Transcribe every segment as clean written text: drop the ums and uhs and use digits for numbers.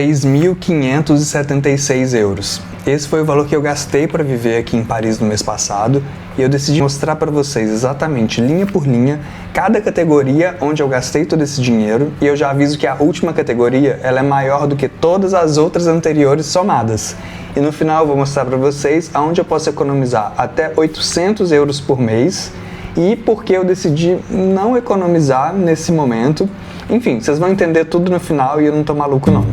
6.576 euros. Esse foi o valor que eu gastei para viver aqui em Paris no mês passado e eu decidi mostrar para vocês exatamente, linha por linha, cada categoria onde eu gastei todo esse dinheiro, e eu já aviso que a última categoria ela é maior do que todas as outras anteriores somadas. E no final eu vou mostrar para vocês aonde eu posso economizar até 800 euros por mês e por que eu decidi não economizar nesse momento. Enfim, vocês vão entender tudo no final e eu não tô maluco não.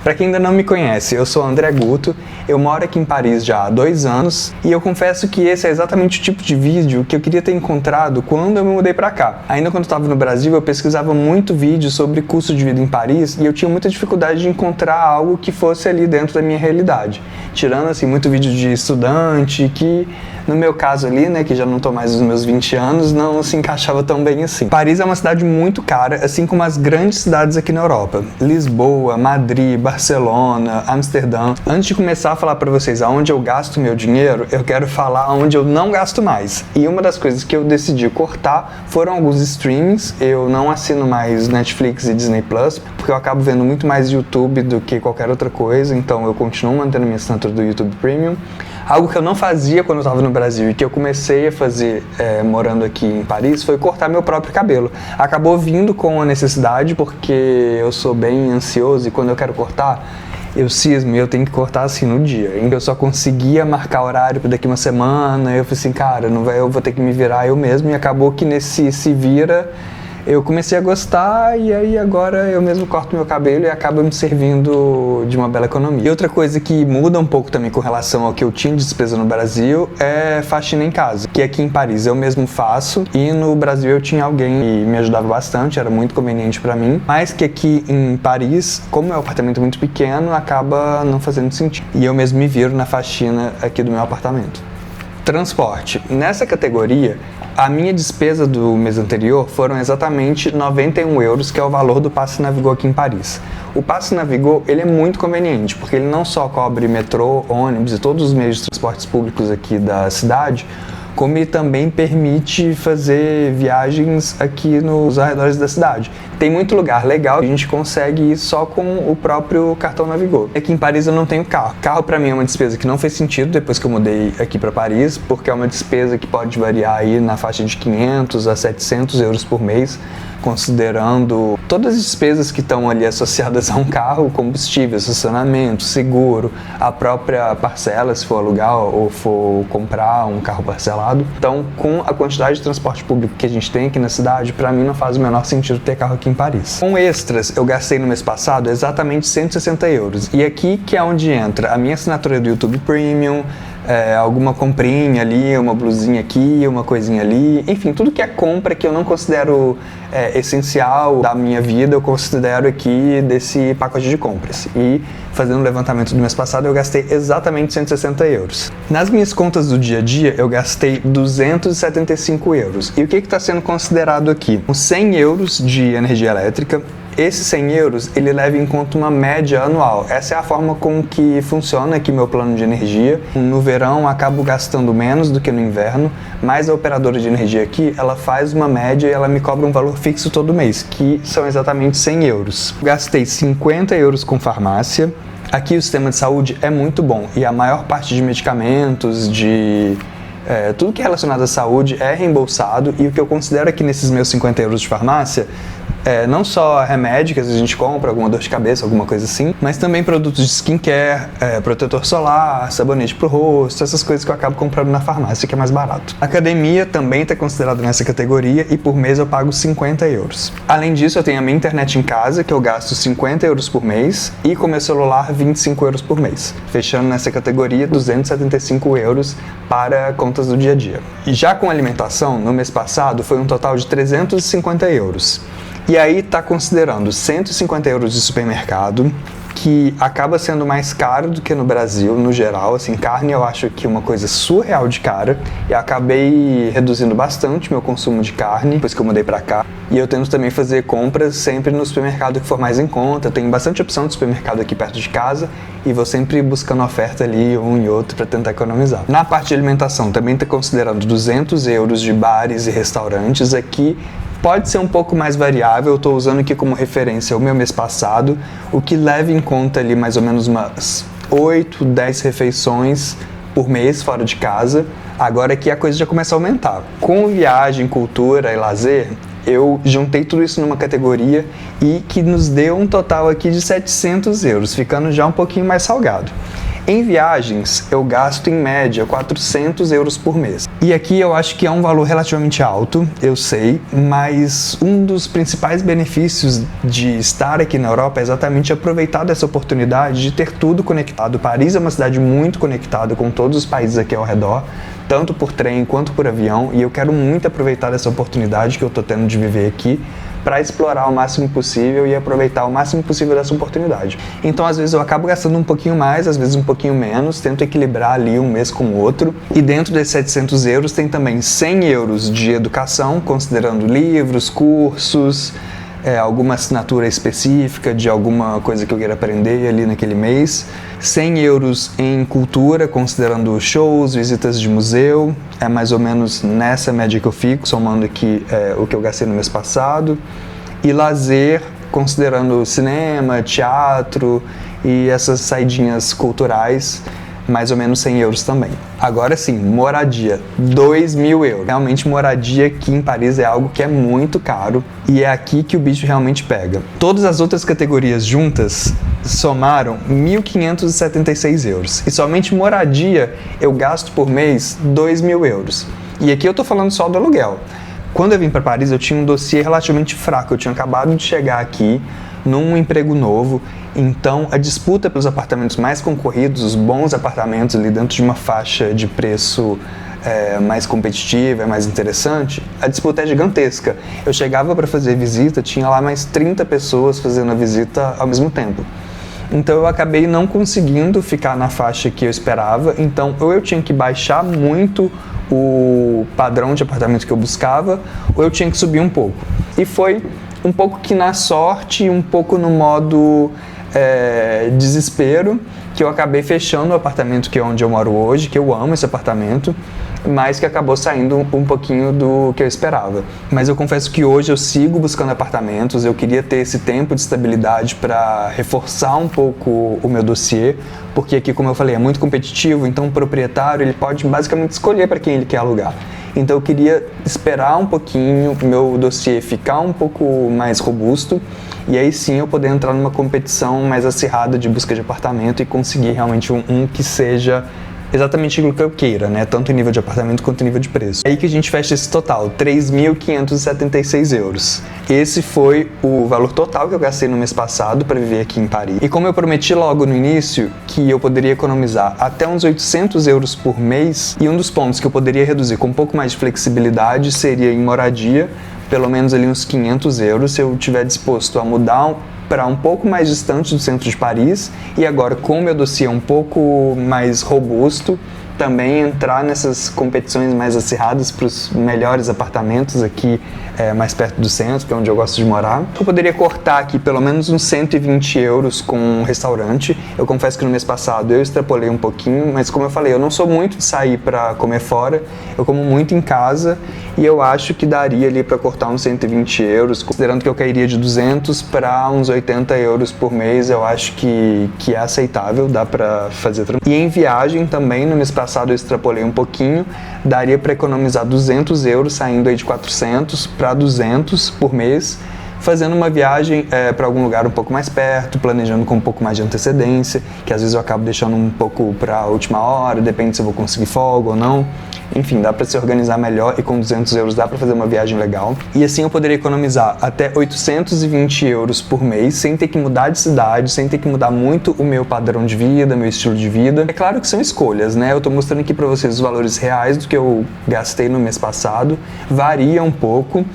Para quem ainda não me conhece, eu sou André Guto, eu moro aqui em Paris já há 2 anos e eu confesso que esse é exatamente o tipo de vídeo que eu queria ter encontrado quando eu me mudei para cá. Ainda quando eu estava no Brasil, eu pesquisava muito vídeo sobre custo de vida em Paris e eu tinha muita dificuldade de encontrar algo que fosse ali dentro da minha realidade. Tirando assim muito vídeo de estudante que, no meu caso ali, né, que já não tô mais nos meus 20 anos, não se encaixava tão bem assim. Paris é uma cidade muito cara, assim como as grandes cidades aqui na Europa. Lisboa, Madrid, Barcelona, Amsterdã. Antes de começar a falar para vocês aonde eu gasto meu dinheiro, eu quero falar aonde eu não gasto mais. E uma das coisas que eu decidi cortar foram alguns streamings. Eu não assino mais Netflix e Disney Plus, porque eu acabo vendo muito mais YouTube do que qualquer outra coisa, então eu continuo mantendo minha assinatura do YouTube Premium. Algo que eu não fazia quando eu estava no Brasil e que eu comecei a fazer morando aqui em Paris foi cortar meu próprio cabelo. Acabou vindo com a necessidade, porque eu sou bem ansioso e quando eu quero cortar, eu cismo e eu tenho que cortar assim no dia. Eu só conseguia marcar horário para daqui uma semana, eu falei assim, cara, não vai, eu vou ter que me virar eu mesmo, e acabou que nesse se vira eu comecei a gostar e aí agora eu mesmo corto meu cabelo e acaba me servindo de uma bela economia. E outra coisa que muda um pouco também com relação ao que eu tinha de despesa no Brasil é faxina em casa, que aqui em Paris eu mesmo faço e no Brasil eu tinha alguém que me ajudava bastante, era muito conveniente pra mim, mas que aqui em Paris, como é um apartamento muito pequeno, acaba não fazendo sentido. E eu mesmo me viro na faxina aqui do meu apartamento. Transporte. Nessa categoria, a minha despesa do mês anterior foram exatamente 91 euros, que é o valor do Passe Navigo aqui em Paris. O Passe Navigo, ele é muito conveniente, porque ele não só cobre metrô, ônibus e todos os meios de transportes públicos aqui da cidade, como ele também permite fazer viagens aqui nos arredores da cidade. Tem muito lugar legal, a gente consegue ir só com o próprio cartão Navigo. Aqui em Paris eu não tenho carro. Carro para mim é uma despesa que não fez sentido depois que eu mudei aqui para Paris, porque é uma despesa que pode variar aí na faixa de 500 a 700 euros por mês, considerando todas as despesas que estão ali associadas a um carro, combustível, estacionamento, seguro, a própria parcela, se for alugar ou for comprar um carro parcelado. Então, com a quantidade de transporte público que a gente tem aqui na cidade, para mim não faz o menor sentido ter carro aqui em Paris. Com extras, eu gastei no mês passado exatamente 160 euros. E aqui que é onde entra a minha assinatura do YouTube Premium, alguma comprinha ali, uma blusinha aqui, uma coisinha ali, enfim, tudo que é compra que eu não considero essencial da minha vida, eu considero aqui desse pacote de compras. E fazendo o levantamento do mês passado, eu gastei exatamente 160 euros. Nas minhas contas do dia a dia, eu gastei 275 euros. E o que está sendo considerado aqui? 100 euros de energia elétrica. Esses 100 euros, ele leva em conta uma média anual. Essa é a forma com que funciona aqui meu plano de energia. No verão, acabo gastando menos do que no inverno, mas a operadora de energia aqui, ela faz uma média e ela me cobra um valor fixo todo mês, que são exatamente 100 euros. Gastei 50 euros com farmácia. Aqui o sistema de saúde é muito bom e a maior parte de medicamentos, tudo que é relacionado à saúde é reembolsado, e o que eu considero aqui nesses meus 50 euros de farmácia não só remédio que às vezes a gente compra, alguma dor de cabeça, alguma coisa assim, mas também produtos de skincare, protetor solar, sabonete pro rosto, essas coisas que eu acabo comprando na farmácia, que é mais barato. A academia também está considerada nessa categoria e por mês eu pago 50 euros. Além disso, eu tenho a minha internet em casa, que eu gasto 50 euros por mês, e com meu celular 25 euros por mês, fechando nessa categoria 275 euros para contas do dia a dia. E já com alimentação, no mês passado foi um total de 350 euros. E aí está considerando 150 euros de supermercado, que acaba sendo mais caro do que no Brasil, no geral. Assim, carne eu acho que é uma coisa surreal de cara. E acabei reduzindo bastante meu consumo de carne depois que eu mudei pra cá. E eu tento também fazer compras sempre no supermercado que for mais em conta. Tem bastante opção de supermercado aqui perto de casa e vou sempre buscando oferta ali, um e outro, para tentar economizar. Na parte de alimentação, também estou considerando 200 euros de bares e restaurantes aqui. Pode ser um pouco mais variável, eu estou usando aqui como referência o meu mês passado, o que leva em conta ali mais ou menos umas 8, 10 refeições por mês fora de casa. Agora aqui a coisa já começa a aumentar. Com viagem, cultura e lazer, eu juntei tudo isso numa categoria e que nos deu um total aqui de 700 euros, ficando já um pouquinho mais salgado. Em viagens, eu gasto em média 400 euros por mês. E aqui eu acho que é um valor relativamente alto, eu sei, mas um dos principais benefícios de estar aqui na Europa é exatamente aproveitar dessa oportunidade de ter tudo conectado. Paris é uma cidade muito conectada com todos os países aqui ao redor, tanto por trem quanto por avião, e eu quero muito aproveitar dessa oportunidade que eu estou tendo de viver aqui para explorar o máximo possível e aproveitar o máximo possível dessa oportunidade. Então, às vezes eu acabo gastando um pouquinho mais, às vezes um pouquinho menos, tento equilibrar ali um mês com o outro. E dentro desses 700 euros tem também 100 euros de educação, considerando livros, cursos, alguma assinatura específica de alguma coisa que eu queira aprender ali naquele mês. 100 euros em cultura, considerando shows, visitas de museu. É mais ou menos nessa média que eu fico, somando aqui o que eu gastei no mês passado. E lazer, considerando cinema, teatro e essas saidinhas culturais, mais ou menos 100 euros também. Agora sim, moradia, 2.000 euros. Realmente moradia aqui em Paris é algo que é muito caro e é aqui que o bicho realmente pega. Todas as outras categorias juntas somaram 1.576 euros. E somente moradia eu gasto por mês 2.000 euros. E aqui eu tô falando só do aluguel. Quando eu vim para Paris eu tinha um dossiê relativamente fraco. Eu tinha acabado de chegar aqui num emprego novo, então a disputa pelos apartamentos mais concorridos, os bons apartamentos ali dentro de uma faixa de preço mais competitiva, mais interessante, a disputa é gigantesca. Eu chegava para fazer visita, tinha lá mais 30 pessoas fazendo a visita ao mesmo tempo. Então eu acabei não conseguindo ficar na faixa que eu esperava, então ou eu tinha que baixar muito o padrão de apartamento que eu buscava, ou eu tinha que subir um pouco. E foi um pouco que na sorte, um pouco no modo desespero, que eu acabei fechando o apartamento que é onde eu moro hoje, que eu amo esse apartamento, mas que acabou saindo um pouquinho do que eu esperava. Mas eu confesso que hoje eu sigo buscando apartamentos, eu queria ter esse tempo de estabilidade para reforçar um pouco o meu dossiê, porque aqui, como eu falei, é muito competitivo, então o proprietário ele pode basicamente escolher para quem ele quer alugar. Então eu queria esperar um pouquinho, meu dossiê ficar um pouco mais robusto, e aí sim eu poder entrar numa competição mais acirrada de busca de apartamento e conseguir realmente um que seja exatamente o que eu queira, né? Tanto em nível de apartamento quanto em nível de preço. É aí que a gente fecha esse total, 3.576 euros. Esse foi o valor total que eu gastei no mês passado para viver aqui em Paris. E como eu prometi logo no início que eu poderia economizar até uns 800 euros por mês, e um dos pontos que eu poderia reduzir com um pouco mais de flexibilidade seria em moradia, pelo menos ali uns 500 euros, se eu estiver disposto a mudar para um pouco mais distante do centro de Paris e agora com o meu dossiê um pouco mais robusto, também entrar nessas competições mais acirradas para os melhores apartamentos aqui mais perto do centro, que é onde eu gosto de morar. Eu poderia cortar aqui pelo menos uns 120 euros com um restaurante. Eu confesso que no mês passado eu extrapolei um pouquinho, mas como eu falei, eu não sou muito de sair para comer fora, eu como muito em casa e eu acho que daria ali para cortar uns 120 euros, considerando que eu cairia de 200 para uns 80 euros por mês, eu acho que é aceitável, dá para fazer tranquilo. E em viagem também, no mês passado eu extrapolei um pouquinho, daria para economizar 200 euros, saindo aí de 400 para 200 por mês, fazendo uma viagem para algum lugar um pouco mais perto, planejando com um pouco mais de antecedência, que às vezes eu acabo deixando um pouco para a última hora, depende se eu vou conseguir folga ou não. Enfim, dá para se organizar melhor e com 200 euros dá para fazer uma viagem legal. E assim eu poderia economizar até 820 euros por mês, sem ter que mudar de cidade, sem ter que mudar muito o meu padrão de vida, meu estilo de vida. É claro que são escolhas, né? Eu tô mostrando aqui para vocês os valores reais do que eu gastei no mês passado. Varia um pouco.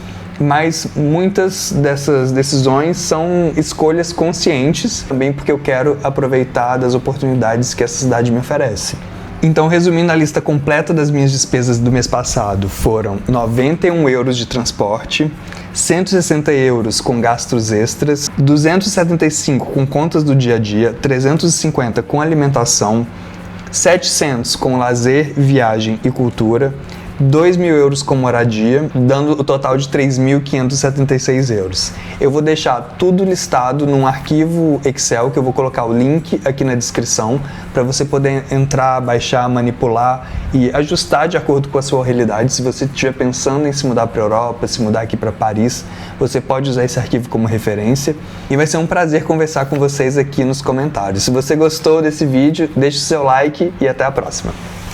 mas muitas dessas decisões são escolhas conscientes, também porque eu quero aproveitar das oportunidades que essa cidade me oferece. Então, resumindo a lista completa das minhas despesas do mês passado, foram 91 euros de transporte, 160 euros com gastos extras, 275 com contas do dia a dia, 350 com alimentação, 700 com lazer, viagem e cultura, 2.000 euros com moradia, dando o total de 3.576 euros. Eu vou deixar tudo listado num arquivo Excel, que eu vou colocar o link aqui na descrição, para você poder entrar, baixar, manipular e ajustar de acordo com a sua realidade. Se você estiver pensando em se mudar para a Europa, se mudar aqui para Paris, você pode usar esse arquivo como referência. E vai ser um prazer conversar com vocês aqui nos comentários. Se você gostou desse vídeo, deixe seu like e até a próxima.